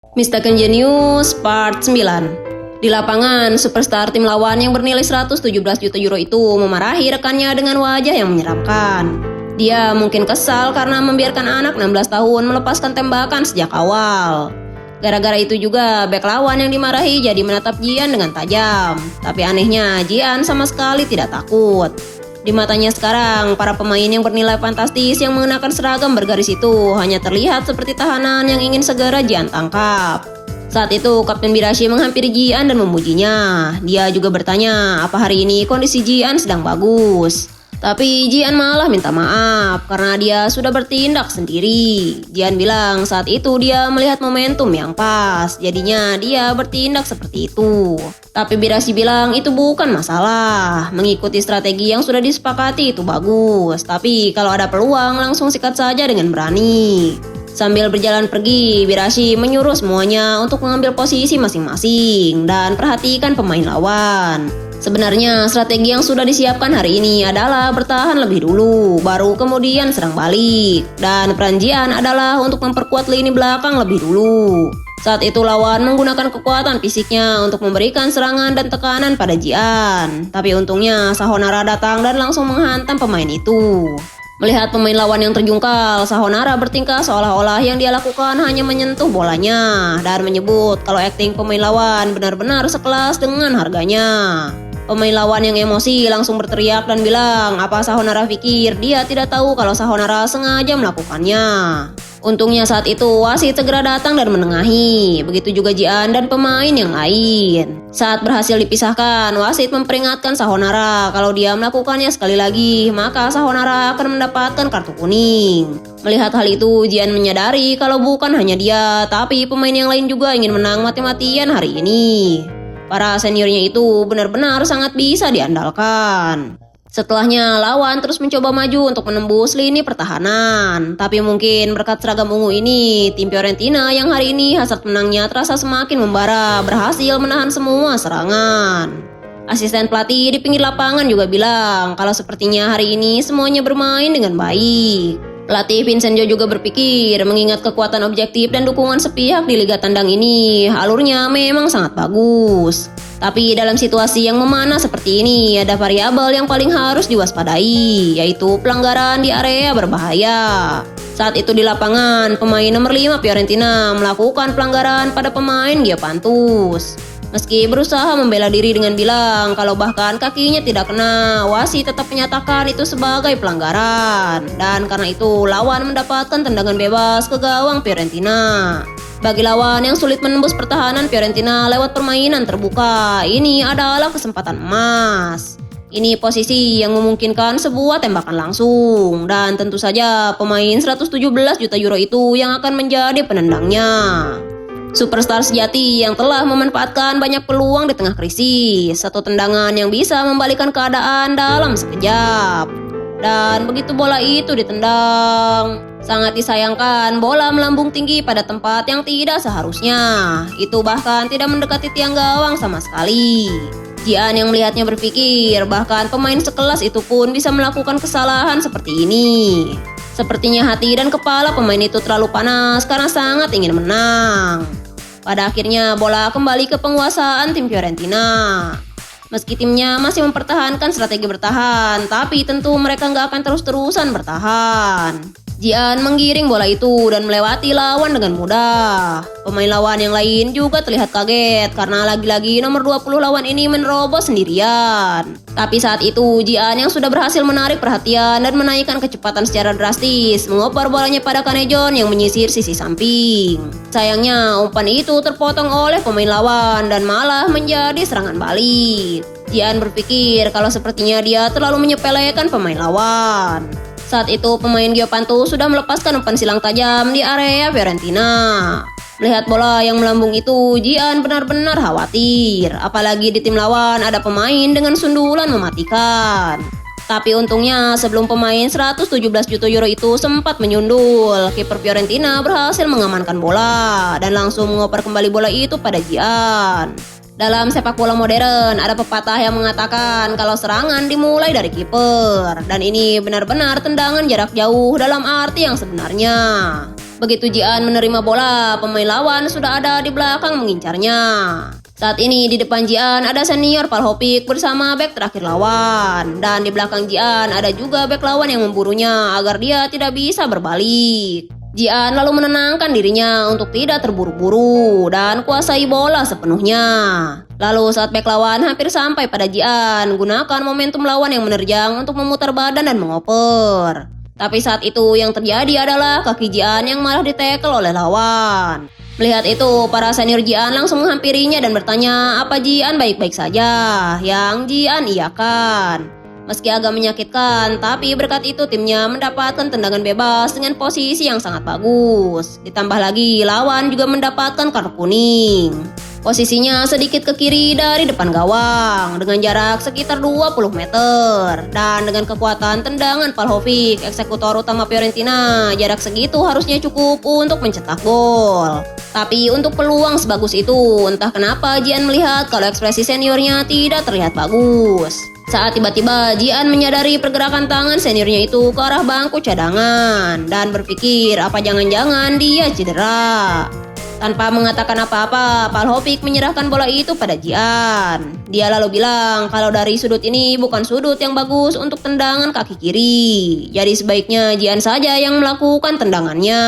Mr. Genius Part 9. Di lapangan, superstar tim lawan yang bernilai 117 juta euro itu memarahi rekannya dengan wajah yang menyeramkan. Dia mungkin kesal karena membiarkan anak 16 tahun melepaskan tembakan sejak awal. Gara-gara itu juga bek lawan yang dimarahi jadi menatap Jian dengan tajam. Tapi anehnya Jian sama sekali tidak takut. Di matanya sekarang, para pemain yang bernilai fantastis yang mengenakan seragam bergaris itu hanya terlihat seperti tahanan yang ingin segera Jian tangkap. Saat itu, Kapten Birashi menghampiri Jian dan memujinya. Dia juga bertanya apa hari ini kondisi Jian sedang bagus. Tapi Jian malah minta maaf karena dia sudah bertindak sendiri. Jian bilang saat itu dia melihat momentum yang pas, jadinya dia bertindak seperti itu. Tapi Birashi bilang itu bukan masalah. Mengikuti strategi yang sudah disepakati itu bagus. Tapi kalau ada peluang langsung sikat saja dengan berani. Sambil berjalan pergi, Birashi menyuruh semuanya untuk mengambil posisi masing-masing dan perhatikan pemain lawan. Sebenarnya strategi yang sudah disiapkan hari ini adalah bertahan lebih dulu, baru kemudian serang balik. Dan peran Jian adalah untuk memperkuat lini belakang lebih dulu. Saat itu lawan menggunakan kekuatan fisiknya untuk memberikan serangan dan tekanan pada Jian. Tapi untungnya Sahonara datang dan langsung menghantam pemain itu. Melihat pemain lawan yang terjungkal, Sahonara bertingkah seolah-olah yang dia lakukan hanya menyentuh bolanya dan menyebut kalau akting pemain lawan benar-benar sekelas dengan harganya. Pemain lawan yang emosi langsung berteriak dan bilang apa Sahonara pikir dia tidak tahu kalau Sahonara sengaja melakukannya. Untungnya saat itu wasit segera datang dan menengahi, begitu juga Jian dan pemain yang lain. Saat berhasil dipisahkan, wasit memperingatkan Sahonara kalau dia melakukannya sekali lagi, maka Sahonara akan mendapatkan kartu kuning. Melihat hal itu, Jian menyadari kalau bukan hanya dia, tapi pemain yang lain juga ingin menang mati-matian hari ini. Para seniornya itu benar-benar sangat bisa diandalkan. Setelahnya, lawan terus mencoba maju untuk menembus lini pertahanan. Tapi mungkin berkat seragam ungu ini, tim Fiorentina yang hari ini hasrat menangnya terasa semakin membara, berhasil menahan semua serangan. Asisten pelatih di pinggir lapangan juga bilang kalau sepertinya hari ini semuanya bermain dengan baik. Pelatih Vincenzo juga berpikir mengingat kekuatan objektif dan dukungan sepihak di Liga Tandang ini, alurnya memang sangat bagus. Tapi dalam situasi yang memanas seperti ini, ada variabel yang paling harus diwaspadai, yaitu pelanggaran di area berbahaya. Saat itu di lapangan, pemain nomor 5 Fiorentina melakukan pelanggaran pada pemain Giopantus. Meski berusaha membela diri dengan bilang kalau bahkan kakinya tidak kena, wasit tetap menyatakan itu sebagai pelanggaran. Dan karena itu lawan mendapatkan tendangan bebas ke gawang Fiorentina. Bagi lawan yang sulit menembus pertahanan Fiorentina lewat permainan terbuka, ini adalah kesempatan emas. Ini posisi yang memungkinkan sebuah tembakan langsung. Dan tentu saja pemain 117 juta euro itu yang akan menjadi penendangnya. Superstar sejati yang telah memanfaatkan banyak peluang di tengah krisis. Satu tendangan yang bisa membalikkan keadaan dalam sekejap. Dan begitu bola itu ditendang, sangat disayangkan bola melambung tinggi pada tempat yang tidak seharusnya. Itu bahkan tidak mendekati tiang gawang sama sekali. Jian yang melihatnya berpikir bahkan pemain sekelas itu pun bisa melakukan kesalahan seperti ini. Sepertinya hati dan kepala pemain itu terlalu panas karena sangat ingin menang. Pada akhirnya bola kembali ke penguasaan tim Fiorentina. Meski timnya masih mempertahankan strategi bertahan, tapi tentu mereka nggak akan terus-terusan bertahan. Jian menggiring bola itu dan melewati lawan dengan mudah. Pemain lawan yang lain juga terlihat kaget karena lagi-lagi nomor 20 lawan ini menerobos sendirian. Tapi saat itu Jian yang sudah berhasil menarik perhatian dan menaikkan kecepatan secara drastis mengoper bolanya pada Kanejon yang menyisir sisi samping. Sayangnya umpan itu terpotong oleh pemain lawan dan malah menjadi serangan balik. Jian berpikir kalau sepertinya dia terlalu menyepelekan pemain lawan. Saat itu pemain Giopantus sudah melepaskan umpan silang tajam di area Fiorentina. Melihat bola yang melambung itu, Jian benar-benar khawatir. Apalagi di tim lawan ada pemain dengan sundulan mematikan. Tapi untungnya sebelum pemain 117 juta euro itu sempat menyundul, kiper Fiorentina berhasil mengamankan bola dan langsung mengoper kembali bola itu pada Jian. Dalam sepak bola modern, ada pepatah yang mengatakan kalau serangan dimulai dari kiper. Dan ini benar-benar tendangan jarak jauh dalam arti yang sebenarnya. Begitu Jian menerima bola, pemain lawan sudah ada di belakang mengincarnya. Saat ini di depan Jian ada senior Palhopik bersama bek terakhir lawan. Dan di belakang Jian ada juga bek lawan yang memburunya agar dia tidak bisa berbalik. Jian lalu menenangkan dirinya untuk tidak terburu-buru dan kuasai bola sepenuhnya. Lalu saat bek lawan hampir sampai pada Jian, gunakan momentum lawan yang menerjang untuk memutar badan dan mengoper. Tapi saat itu yang terjadi adalah kaki Jian yang malah ditekel oleh lawan. Melihat itu, para senior Jian langsung menghampirinya dan bertanya apa Jian baik-baik saja. Yang Jian iyakan. Meski agak menyakitkan, tapi berkat itu timnya mendapatkan tendangan bebas dengan posisi yang sangat bagus. Ditambah lagi, lawan juga mendapatkan kartu kuning. Posisinya sedikit ke kiri dari depan gawang dengan jarak sekitar 20 meter. Dan dengan kekuatan tendangan Palhovic, eksekutor utama Fiorentina, jarak segitu harusnya cukup untuk mencetak gol. Tapi untuk peluang sebagus itu, entah kenapa Jian melihat kalau ekspresi seniornya tidak terlihat bagus. Saat tiba-tiba Jian menyadari pergerakan tangan seniornya itu ke arah bangku cadangan dan berpikir apa jangan-jangan dia cedera. Tanpa mengatakan apa-apa, Palhovic menyerahkan bola itu pada Jian. Dia lalu bilang kalau dari sudut ini bukan sudut yang bagus untuk tendangan kaki kiri. Jadi sebaiknya Jian saja yang melakukan tendangannya.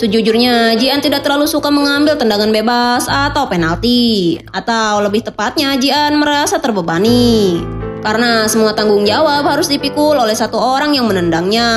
Sejujurnya, Jian tidak terlalu suka mengambil tendangan bebas atau penalti. Atau lebih tepatnya, Jian merasa terbebani. Karena semua tanggung jawab harus dipikul oleh satu orang yang menendangnya.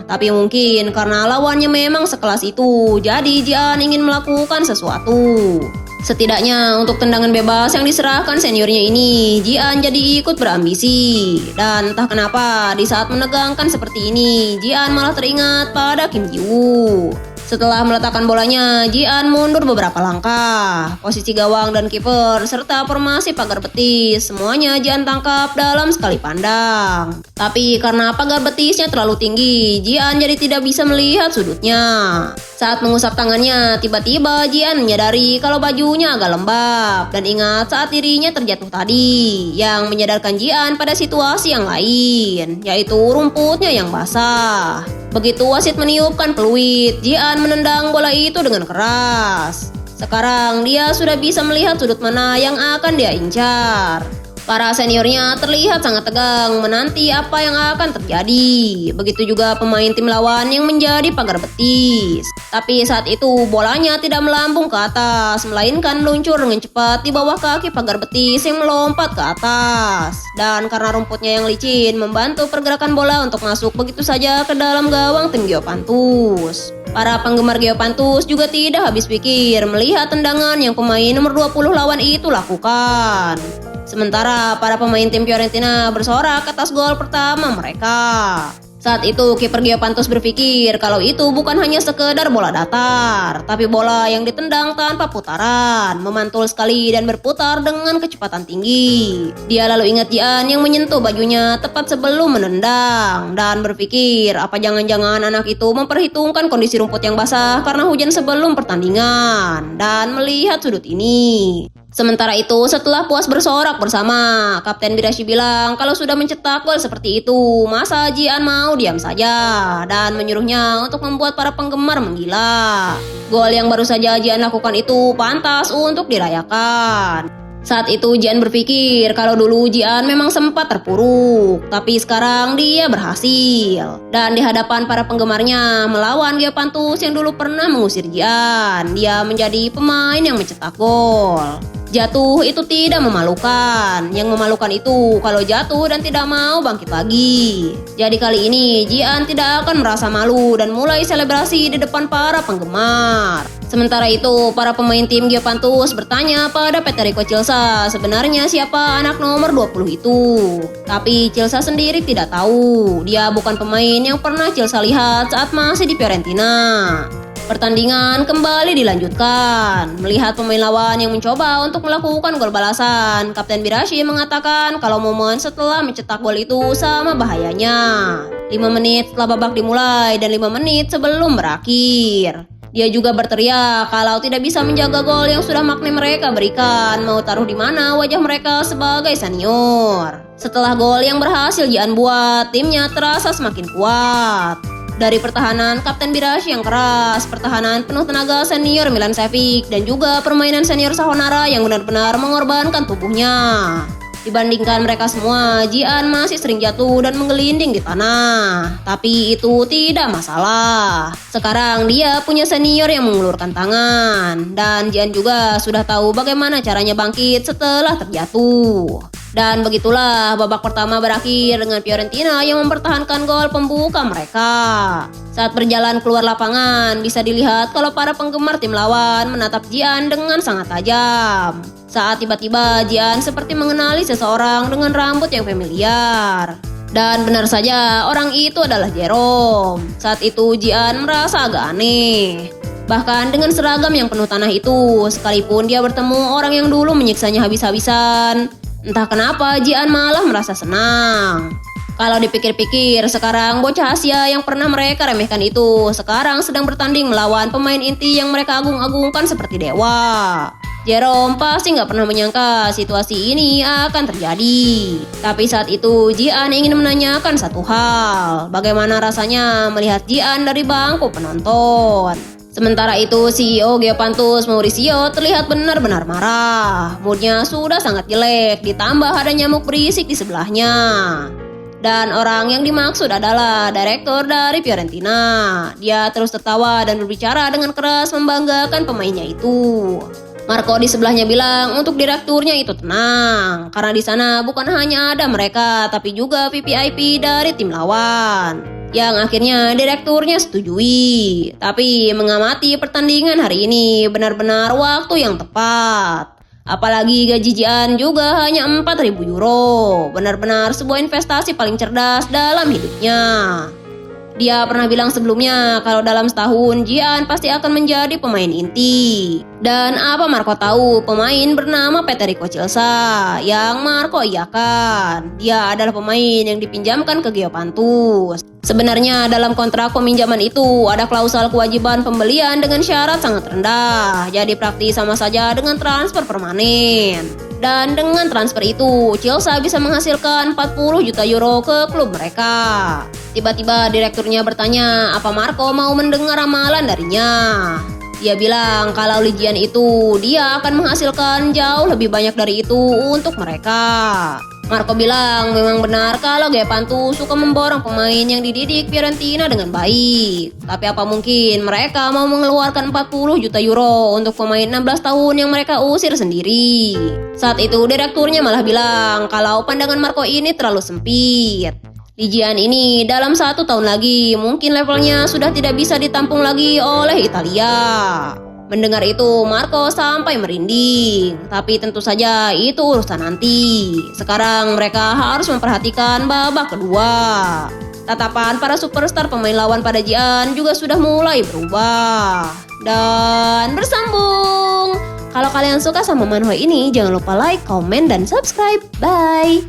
Tapi mungkin karena lawannya memang sekelas itu, jadi Jian ingin melakukan sesuatu. Setidaknya untuk tendangan bebas yang diserahkan seniornya ini, Jian jadi ikut berambisi. Dan entah kenapa, di saat menegangkan seperti ini, Jian malah teringat pada Kim Ji-woo. Setelah meletakkan bolanya, Jian mundur beberapa langkah. Posisi gawang dan kiper serta formasi pagar betis semuanya Jian tangkap dalam sekali pandang. Tapi karena pagar betisnya terlalu tinggi, Jian jadi tidak bisa melihat sudutnya. Saat mengusap tangannya, tiba-tiba Jian menyadari kalau bajunya agak lembab dan ingat saat dirinya terjatuh tadi, yang menyadarkan Jian pada situasi yang lain, yaitu rumputnya yang basah. Begitu wasit meniupkan peluit, Jian menendang bola itu dengan keras. Sekarang dia sudah bisa melihat sudut mana yang akan dia incar. Para seniornya terlihat sangat tegang menanti apa yang akan terjadi. Begitu juga pemain tim lawan yang menjadi pagar betis. Tapi saat itu bolanya tidak melambung ke atas, melainkan meluncur dengan cepat di bawah kaki pagar betis yang melompat ke atas. Dan karena rumputnya yang licin membantu pergerakan bola untuk masuk begitu saja ke dalam gawang tim Geopantus. Para penggemar Geopantus juga tidak habis pikir melihat tendangan yang pemain nomor 20 lawan itu lakukan. Sementara para pemain tim Fiorentina bersorak atas gol pertama mereka. Saat itu kiper Geopantus berpikir kalau itu bukan hanya sekedar bola datar, tapi bola yang ditendang tanpa putaran, memantul sekali dan berputar dengan kecepatan tinggi. Dia lalu ingat Jian yang menyentuh bajunya tepat sebelum menendang dan berpikir apa jangan-jangan anak itu memperhitungkan kondisi rumput yang basah karena hujan sebelum pertandingan dan melihat sudut ini. Sementara itu, setelah puas bersorak bersama, Kapten Birashi bilang kalau sudah mencetak gol seperti itu, masa Jian mau diam saja dan menyuruhnya untuk membuat para penggemar menggila. Gol yang baru saja Jian lakukan itu pantas untuk dirayakan. Saat itu Jian berpikir kalau dulu Jian memang sempat terpuruk, tapi sekarang dia berhasil. Dan di hadapan para penggemarnya melawan Geopantus yang dulu pernah mengusir Jian, dia menjadi pemain yang mencetak gol. Jatuh itu tidak memalukan. Yang memalukan itu kalau jatuh dan tidak mau bangkit lagi. Jadi kali ini Jian tidak akan merasa malu dan mulai selebrasi di depan para penggemar. Sementara itu para pemain tim Geopantus bertanya pada Federico Chiesa sebenarnya siapa anak nomor 20 itu. Tapi Chiesa sendiri tidak tahu. Dia bukan pemain yang pernah Chiesa lihat saat masih di Fiorentina. Pertandingan kembali dilanjutkan. Melihat pemain lawan yang mencoba untuk melakukan gol balasan, Kapten Birashi mengatakan kalau momen setelah mencetak gol itu sama bahayanya. 5 menit setelah babak dimulai dan 5 menit sebelum berakhir. Dia juga berteriak kalau tidak bisa menjaga gol yang sudah Magne mereka berikan, mau taruh di mana wajah mereka sebagai senior. Setelah gol yang berhasil Jian buat, timnya terasa semakin kuat. Dari pertahanan Kapten Birashi yang keras, pertahanan penuh tenaga senior Milansevic, dan juga permainan senior Sahonara yang benar-benar mengorbankan tubuhnya. Dibandingkan mereka semua, Jian masih sering jatuh dan menggelinding di tanah. Tapi itu tidak masalah. Sekarang dia punya senior yang mengulurkan tangan. Dan Jian juga sudah tahu bagaimana caranya bangkit setelah terjatuh. Dan begitulah babak pertama berakhir dengan Fiorentina yang mempertahankan gol pembuka mereka. Saat berjalan keluar lapangan, bisa dilihat kalau para penggemar tim lawan menatap Jian dengan sangat tajam. Saat tiba-tiba Jian seperti mengenali seseorang dengan rambut yang familiar. Dan benar saja, orang itu adalah Jerome. Saat itu Jian merasa agak aneh. Bahkan dengan seragam yang penuh tanah itu, sekalipun dia bertemu orang yang dulu menyiksanya habis-habisan, entah kenapa Jian malah merasa senang. Kalau dipikir-pikir, sekarang bocah Asia yang pernah mereka remehkan itu sekarang sedang bertanding melawan pemain inti yang mereka agung-agungkan seperti dewa. Jerome pasti nggak pernah menyangka situasi ini akan terjadi. Tapi saat itu Jian ingin menanyakan satu hal, bagaimana rasanya melihat Jian dari bangku penonton. Sementara itu CEO Geopantus Mauricio terlihat benar-benar marah. Moodnya sudah sangat jelek, ditambah ada nyamuk berisik di sebelahnya. Dan orang yang dimaksud adalah direktur dari Fiorentina. Dia terus tertawa dan berbicara dengan keras membanggakan pemainnya itu. Marco di sebelahnya bilang untuk direkturnya itu tenang, karena di sana bukan hanya ada mereka, tapi juga VVIP dari tim lawan. Yang akhirnya direkturnya setujui. Tapi mengamati pertandingan hari ini benar-benar waktu yang tepat. Apalagi gaji Jian juga hanya 4.000 euro. Benar-benar sebuah investasi paling cerdas dalam hidupnya. Dia pernah bilang sebelumnya kalau dalam setahun Jian pasti akan menjadi pemain inti. Dan apa Marco tahu, pemain bernama Federico Chiesa yang Marco iakan. Dia adalah pemain yang dipinjamkan ke Geopantus. Sebenarnya dalam kontrak peminjaman itu ada klausul kewajiban pembelian dengan syarat sangat rendah. Jadi praktis sama saja dengan transfer permanen. Dan dengan transfer itu, Chelsea bisa menghasilkan 40 juta euro ke klub mereka. Tiba-tiba direkturnya bertanya apa Marco mau mendengar ramalan darinya. Dia bilang kalau Jian itu dia akan menghasilkan jauh lebih banyak dari itu untuk mereka. Marco bilang memang benar kalau Geopantus suka memborong pemain yang dididik Fiorentina dengan baik. Tapi apa mungkin mereka mau mengeluarkan 40 juta euro untuk pemain 16 tahun yang mereka usir sendiri. Saat itu direkturnya malah bilang kalau pandangan Marco ini terlalu sempit. Jian ini dalam 1 tahun lagi mungkin levelnya sudah tidak bisa ditampung lagi oleh Italia. Mendengar itu Marco sampai merinding. Tapi tentu saja itu urusan nanti. Sekarang mereka harus memperhatikan babak kedua. Tatapan para superstar pemain lawan pada Jian juga sudah mulai berubah. Dan bersambung. Kalau kalian suka sama manhwa ini, jangan lupa like, komen, dan subscribe. Bye!